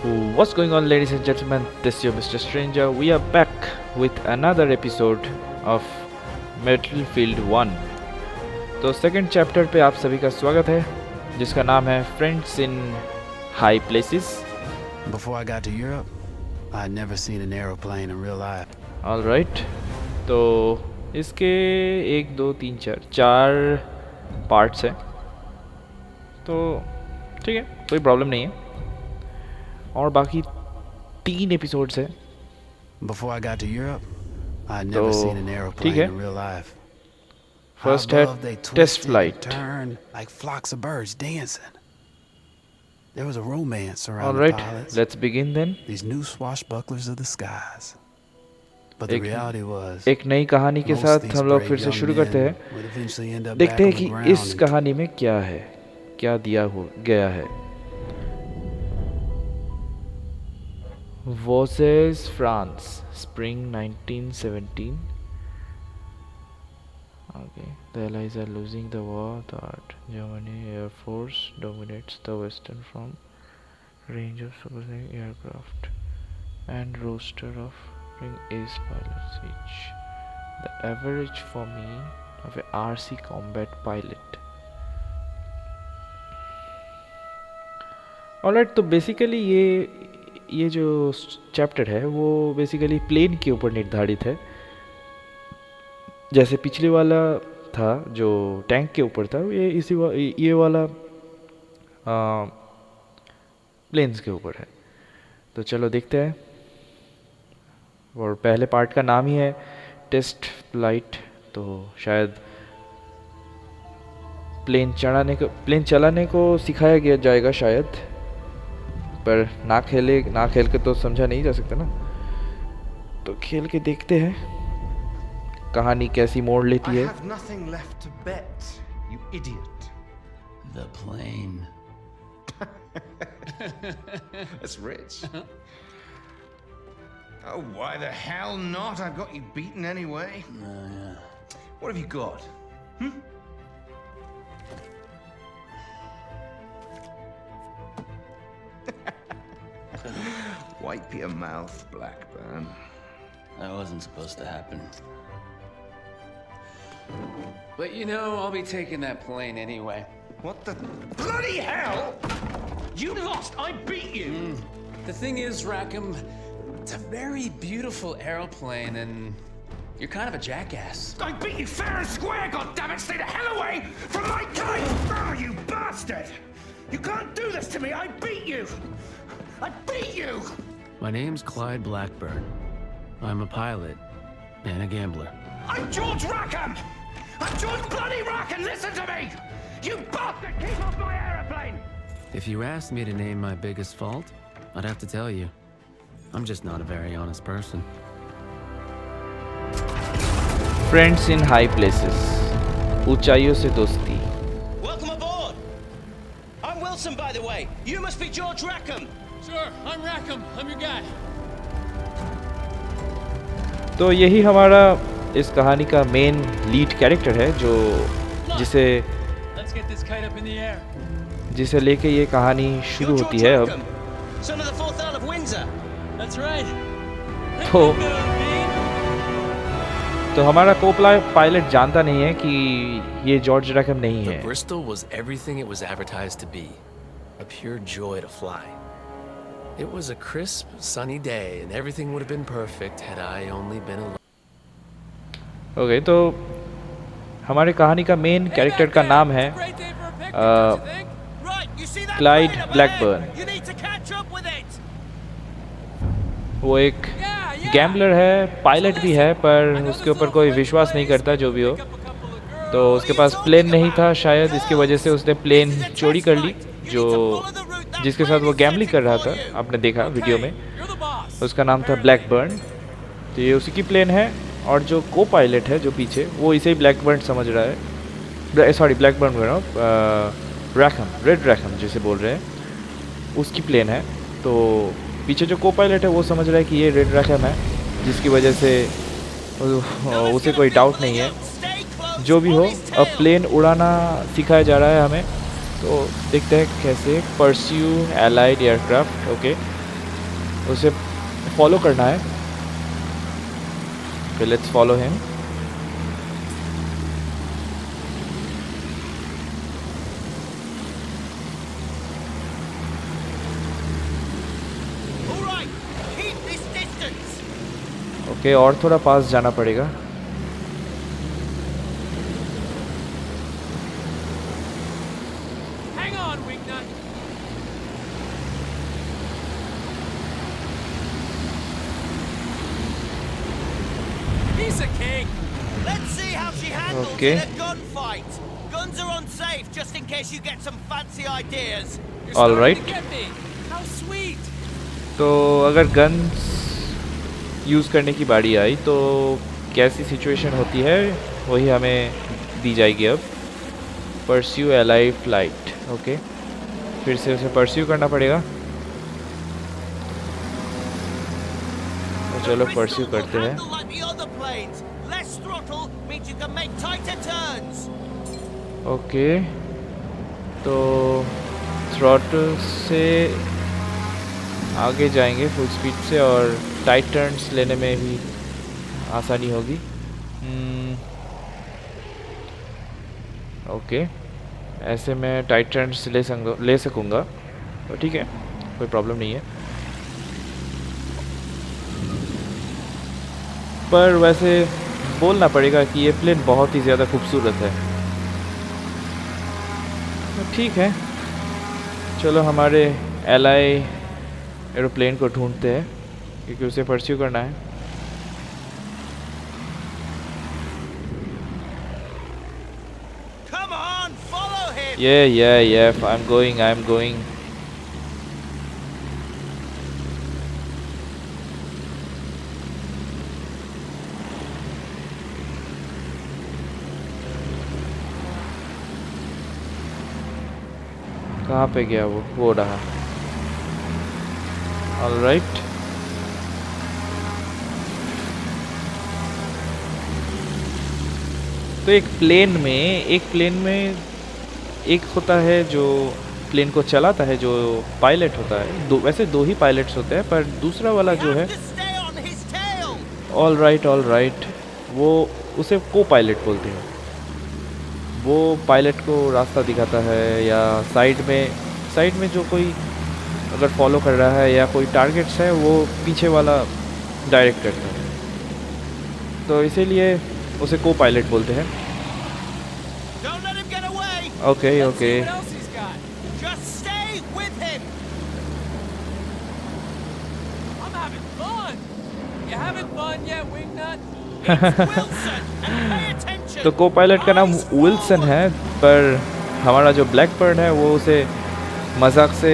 What's going on, ladies and gentlemen? This is your Mr. Stranger. We are back with another episode of Battlefield 1. तो second chapter पे आप सभी का स्वागत है, जिसका नाम है Friends in High Places. Before I got to Europe, I had never seen an aeroplane in real life. All right. तो इसके 1, 2, 3, 4 पार्ट्स हैं. तो ठीक है, कोई प्रॉब्लम नहीं है. और बाकी 3 एपिसोड्स हैं. Before I got to Europe, I had never seen an airplane in real life. First had test flight. Turned like flocks of birds dancing. There was a romance around All the right, pilots. let's begin then. These new swashbucklers of the skies. But the reality was, एक नई कहानी के साथ हम लोग फिर से शुरू करते हैं. देखते हैं कि इस कहानी में क्या है, क्या दिया हो गया है. Vosges, France, spring 1917. Okay, the Allies are losing the war. That Germany Air Force dominates the Western Front. Range of supersonic aircraft and roster of ace pilots each. The average for me of a RC combat pilot. Alright, तो basically ये जो chapter है वो basically plane के ऊपर निर्धारित है. जैसे पिछले वाला था जो टैंक के ऊपर था, ये वाला प्लेन्स के ऊपर है. तो चलो देखते हैं. और पहले पार्ट का नाम ही है टेस्ट फ्लाइट. तो शायद प्लेन चलाने को सिखाया गया जाएगा शायद, पर ना खेल के तो समझा नहीं जा सकता ना. तो खेल के देखते हैं कहानी कैसी मोड़ लेती है. The plane. That's rich. Oh, why the hell not? I've got you beaten anyway. Yeah. What have you got? Wipe your mouth, Blackburn. That wasn't supposed to happen. But you know, I'll be taking that plane anyway. What the bloody hell? You lost. I beat you. The thing is, Rackham, it's a very beautiful aeroplane, and you're kind of a jackass. I beat you fair and square. God damn it! Stay the hell away from my kite! Oh, you bastard! You can't do this to me. I beat you. I beat you. My name's Clyde Blackburn. I'm a pilot and a gambler. I'm George Rackham. I'm George bloody Rackham. Listen to me. You bastard! Keep off my aeroplane. If you asked me to name my biggest fault, I'd have to tell you. I'm just not a very honest person. Friends in High Places. ऊंचाइयों से दोस्ती. Welcome aboard. I'm Wilson, by the way. You must be George Rackham. Sure, I'm Rackham. I'm your guy. तो यही हमारा इस कहानी का main lead character है, जो Let's get this kite up in the air. जिसे लेके ये कहानी शुरू You're होती George है. Rackham, son of the 4th Earl of Windsor. That's right. तो हमारा को पायलट जानता नहीं है कि ये जॉर्ज रैकम नहीं The है. Bristol was everything it was advertised to be. A pure joy to fly. It was a crisp, sunny day, and everything would have been perfect had I only been alone. Okay, तो हमारे कहानी का main character का नाम है Clyde Blackburn. वो एक gambler है, पायलट भी है, पर उसके ऊपर कोई विश्वास नहीं करता जो भी हो. तो उसके पास प्लेन नहीं था शायद, इसकी वजह से उसने प्लेन चोरी कर ली. जो जिसके साथ वो गैम्बलिंग कर रहा था, आपने देखा वीडियो में, उसका नाम था ब्लैकबर्न. तो ये उसी की प्लेन है, और जो को पायलट है जो पीछे, वो इसे ही ब्लैकबर्न समझ रहा है. सॉरी, ब्लैकबर्न बोल रहा हूँ, रैकम, रेड रैकम जिसे बोल रहे हैं, उसकी प्लेन है. तो पीछे जो को पायलट है वो समझ रहा है कि ये रेड रैकम है, जिसकी वजह से उसे कोई डाउट नहीं है. जो भी हो, अब प्लेन उड़ाना सिखाया जा रहा है हमें. तो देखते हैं कैसे. Pursue allied aircraft. ओके, उसे फॉलो करना है। Okay, let's follow him. All right, keep this distance. Okay, और थोड़ा पास जाना पड़ेगा। Hang on, Wingnut. He's a king. Let's see how she handles Okay. in a gunfight. Guns are unsafe, just in case you get some fancy ideas. You're All starting right. to get me. How sweet. तो अगर guns use करने की बारी आई तो कैसी situation होती है वही हमें दी जाएगी अब। Pursue ally flight. ओके, फिर से उसे परस्यू करना पड़ेगा। तो चलो परस्यू करते हैं। Handle like the other planes. Less throttle means you can make tighter turns. Okay, तो थ्रॉटल से आगे जाएंगे फुल स्पीड से और टाइट टर्न्स लेने में भी आसानी होगी। ओके, ऐसे मैं टाइट टर्न्स ले सकूँगा, तो ठीक है, कोई प्रॉब्लम नहीं है। पर वैसे बोलना पड़ेगा कि ये प्लेन बहुत ही ज़्यादा खूबसूरत है। तो ठीक है, चलो हमारे एलाई एरोप्लेन को ढूंढते हैं क्योंकि उसे परस्यू करना है। Come on, follow him. Yeah, I'm going. कहाँ पे गया वो रहा। ऑलराइट, तो एक प्लेन में एक होता है जो प्लेन को चलाता है, जो पायलट होता है। वैसे दो ही पायलट्स होते हैं, पर दूसरा वाला जो है, Have to stay on his tail. Alright, वो उसे को पायलट बोलते हैं। वो पायलट को रास्ता दिखाता है या साइड में जो कोई अगर फॉलो कर रहा है या कोई टारगेट्स है वो पीछे वाला डायरेक्ट करता है, तो इसीलिए उसे को पायलट बोलते हैं। Don't let him get away. Okay, See what else he's got. Just stay with him. I'm having fun. You having fun yet, Wingnut? Wilson, and pay attention. तो को पायलट का नाम Eyes विल्सन forward. है, पर हमारा जो black bird है वो उसे मजाक से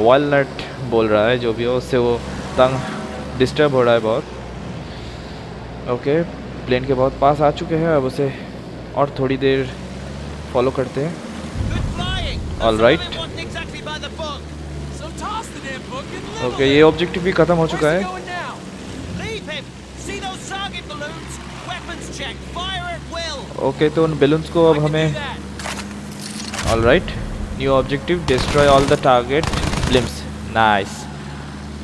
वॉलनट बोल रहा है। जो भी हो, उससे वो तंग डिस्टर्ब हो रहा है बहुत। ओके, प्लेन के बहुत पास आ चुके हैं, अब उसे और थोड़ी देर फॉलो करते हैं। Good flying. All Some of right. it wasn't exactly by the book. So toss the damn book and live okay, ये ऑब्जेक्टिव भी ख़त्म हो चुका Where's he है। going now? Leave him. See those target balloons? Weapons check. Fire at will. Okay, तो उन balloons को अब I can हमें do that. Alright, new objective, destroy all the target blimps. Nice.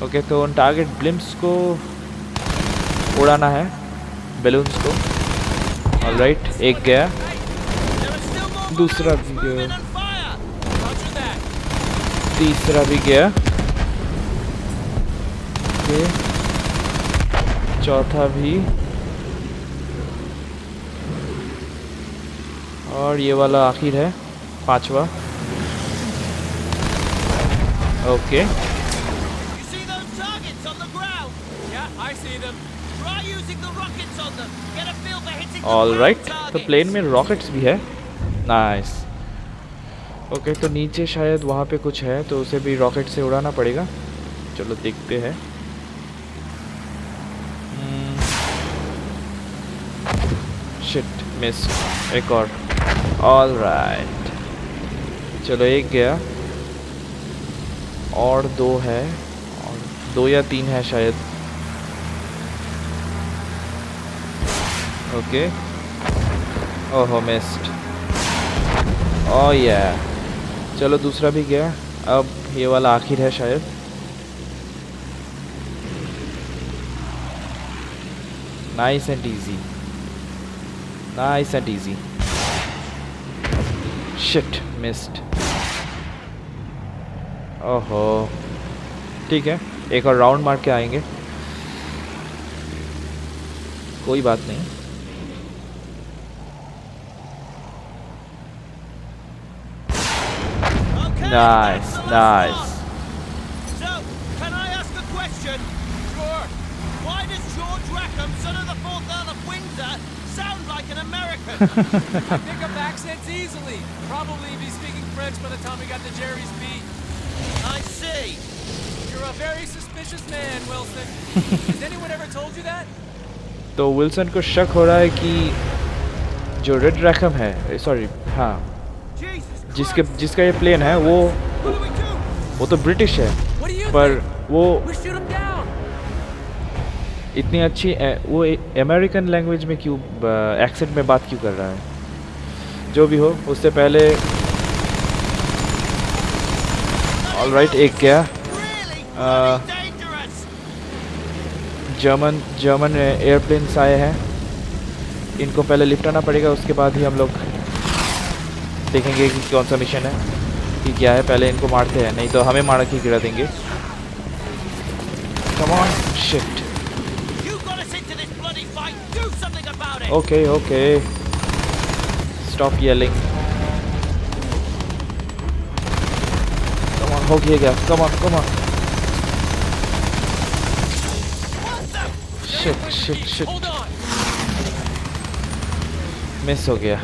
Okay, तो उन target ब्लिम्स को उड़ाना है, बैलून्स को। ऑलराइट, एक गया, There are still more दूसरा balloons. भी Move गया, in and fire. Roger that. तीसरा भी गया। ओके, चौथा भी, और ये वाला आखिर है, पांचवा। Okay, You see those targets on the ground? Yeah, I see them. Try using the rockets on them. Get a feel for hitting the alright, ground तो targets. प्लेन में रॉकेट्स भी है। नाइस। ओके, तो नीचे शायद वहाँ पे कुछ है, तो उसे भी रॉकेट से उड़ाना पड़ेगा। चलो देखते हैं। Shit, miss. एक और। ऑलराइट, चलो एक गया, और दो है, और दो या तीन है शायद। ओके, ओहो, मिस्ड। ओह या, चलो दूसरा भी गया, अब ये वाला आखिर है शायद। Nice and easy, nice and easy. Shit, missed. ओहो, ठीक है, एक और राउंड मार के आएंगे, कोई बात नहीं। Nice nice. So, can I ask a question? Sure. Why does George Rackham, son of the 4th Earl of Windsor, sound like an American? I pick up accents easily. Probably be speaking French by the time we got to Jerry's beat. I see. You're a very suspicious man, Wilson. Has anyone ever told you that? तो Wilson को शक हो रहा है कि जो red रैकम है, sorry, हाँ, जिसका ये प्लेन है वो तो ब्रिटिश है, What do you पर think? वो We shoot him down. इतनी अच्छी वो अमेरिकन लैंग्वेज में क्यों, एक्सेंट में बात क्यों कर रहा है? जो भी हो, उससे पहले ऑलराइट, एक गया। जर्मन एयरप्लेन्स आए हैं, इनको पहले लिफ्ट आना पड़ेगा, उसके बाद ही हम लोग देखेंगे कि कौन सा मिशन है कि क्या है। पहले इनको मारते हैं, नहीं तो हमें मार के गिरा देंगे। Come on, shit. Okay okay, stop yelling. Come on, हो गया, come on come on. Shit shit shit, Hold on. Miss हो गया।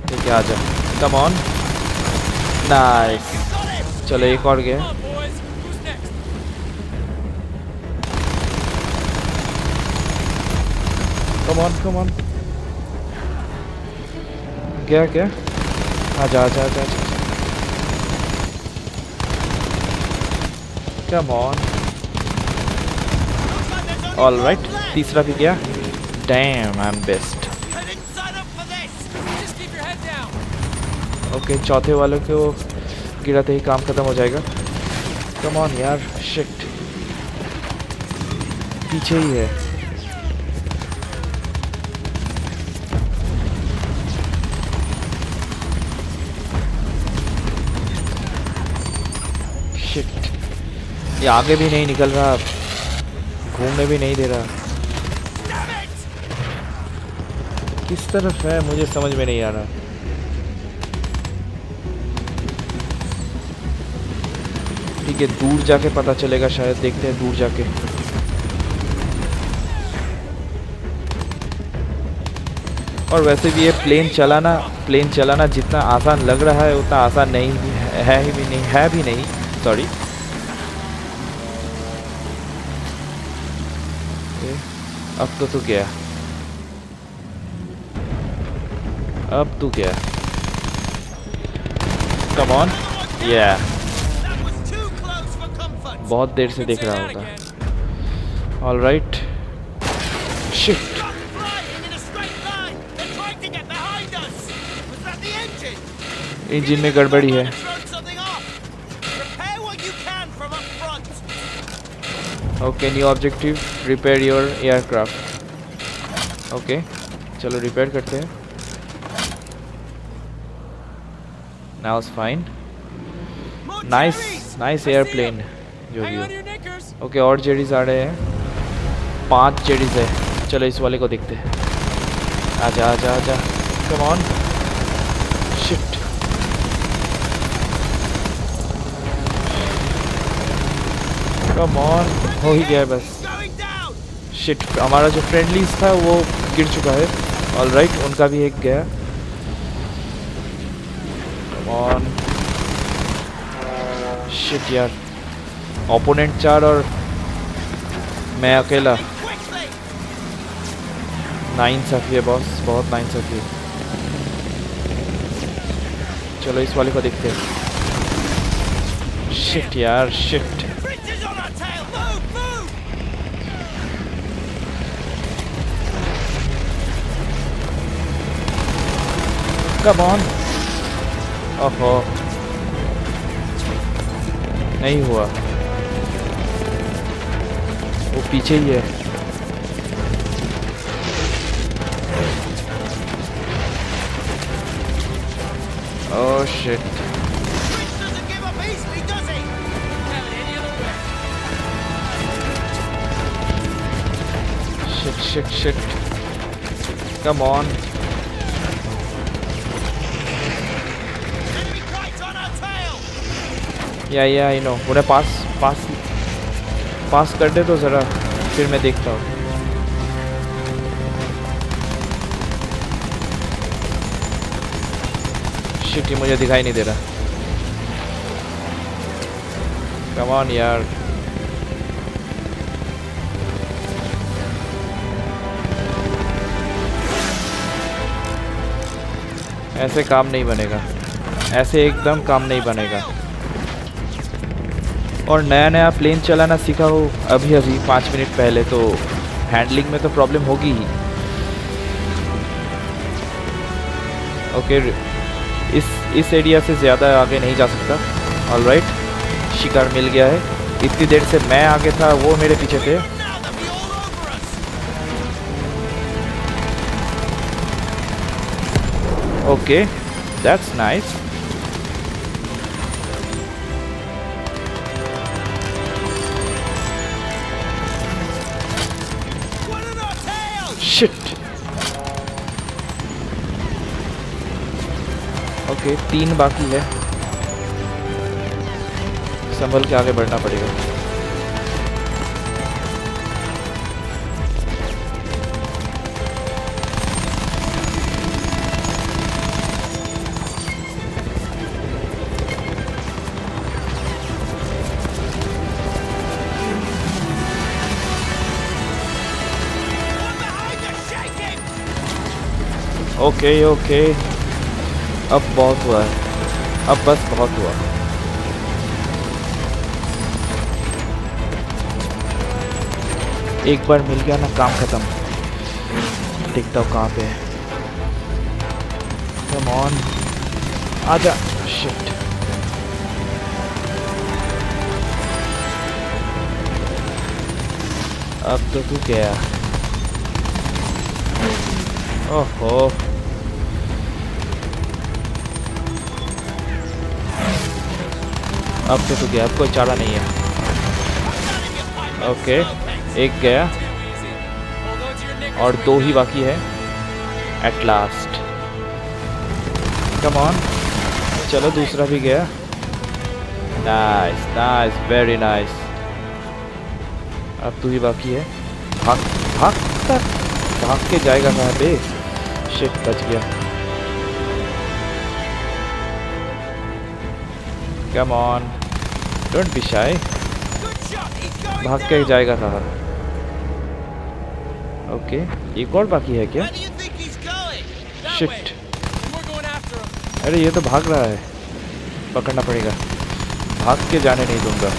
ठीक है, आ जा, कम ऑन, नाइस। चलो एक और गया। Come on, boys. Who's next? Come on, गया क्या? आजा आजा आजा, कम ऑन। ऑलराइट, तीसरा भी गया। Dam, I am best. I didn't sign up for this. Just keep your head down. Okay, चौथे वाले को गिराते ही काम खत्म हो जाएगा। कम ऑन यार, शिट, पीछे ही है। शिट, ये आगे भी नहीं निकल रहा, घूमने भी नहीं दे रहा। किस तरफ है मुझे समझ में नहीं आ रहा। ठीक है, दूर जाके पता चलेगा शायद, देखते हैं दूर जाके। और वैसे भी ये प्लेन चलाना जितना आसान लग रहा है उतना आसान नहीं है भी नहीं, सॉरी। अब तो तू गया, अब तू गया। कम ऑन, या That was too close for comfort. बहुत देर से देख Say रहा that होता। again. Alright, shit, Stop flying in a straight line. They're trying to get behind us. Was that the engine? Engine में गड़बड़ी है। Throw something off. Repair what you can from up front. Okay, new objective, repair your aircraft. Okay, चलो repair करते हैं। Now it's fine, More nice cherries. Nice I see airplane, 'em. जो भी Hang हो। on to your knickers. Okay, और JDs आ रहे हैं, 5 JDs है। चलो इस वाले को देखते हैं। आजा आजा आजा, कम ऑन, शिट, कम ऑन, हो ही गया है बस। Going down. शिट, हमारा जो फ्रेंडलीज था वो गिर चुका है। ऑलराइट, उनका भी एक गया। कम ऑन, शिट यार, ओपोनेंट 4 और मैं अकेला। Quickly. नाइंसाफी है बॉस, बहुत नाइंसाफी है। चलो इस वाले को देखते हैं। शिट यार, shit, Bridges on our tail. Move, move. Come on. ओहो, नहीं हुआ, वो पीछे ही है। Oh shit, Chris doesn't give up easily, does he? Shit, come on. Enemy kite's on our tail. या आई नो, उन्हें पास कर दे तो ज़रा, फिर मैं देखता हूँ। शिट, ये मुझे दिखाई नहीं दे रहा। कम ऑन यार। ऐसे काम नहीं बनेगा, ऐसे एकदम काम नहीं बनेगा। और नया प्लेन चलाना सीखा हो अभी 5 मिनट पहले, तो हैंडलिंग में तो प्रॉब्लम होगी ही। ओके, इस एरिया से ज़्यादा आगे नहीं जा सकता। ऑलराइट, शिकार मिल गया है। इतनी देर से मैं आगे था, वो मेरे पीछे थे। Now they'll be all over us. Okay, that's nice. One on our tail. Shit. Okay, 3 बाकी है, संभल के आगे बढ़ना पड़ेगा। One behind you, shake him. Okay, अब बहुत हुआ है, अब बस बहुत हुआ। एक बार मिल गया ना, काम खत्म। देखता हूँ कहाँ पे है। कम ऑन, आजा। शिट, अब तो तू गया। ओहो, अब तो गया, अब कोई चारा नहीं है। ओके, एक गया और 2 ही बाकी है। एट लास्ट, कम ऑन, चलो दूसरा भी गया। Nice, very nice. अब 2 ही बाकी है। भाग के जाएगा कहाँ पे? शिट, बच गया। Come on, don't be shy. Good shot. He's going भाग down. के जाएगा कहाँ? ओके, एक और बाकी है क्या? Where do you think he's going? That shit, way. And we're going after him. अरे ये तो भाग रहा है, पकड़ना पड़ेगा। भाग के जाने नहीं दूंगा।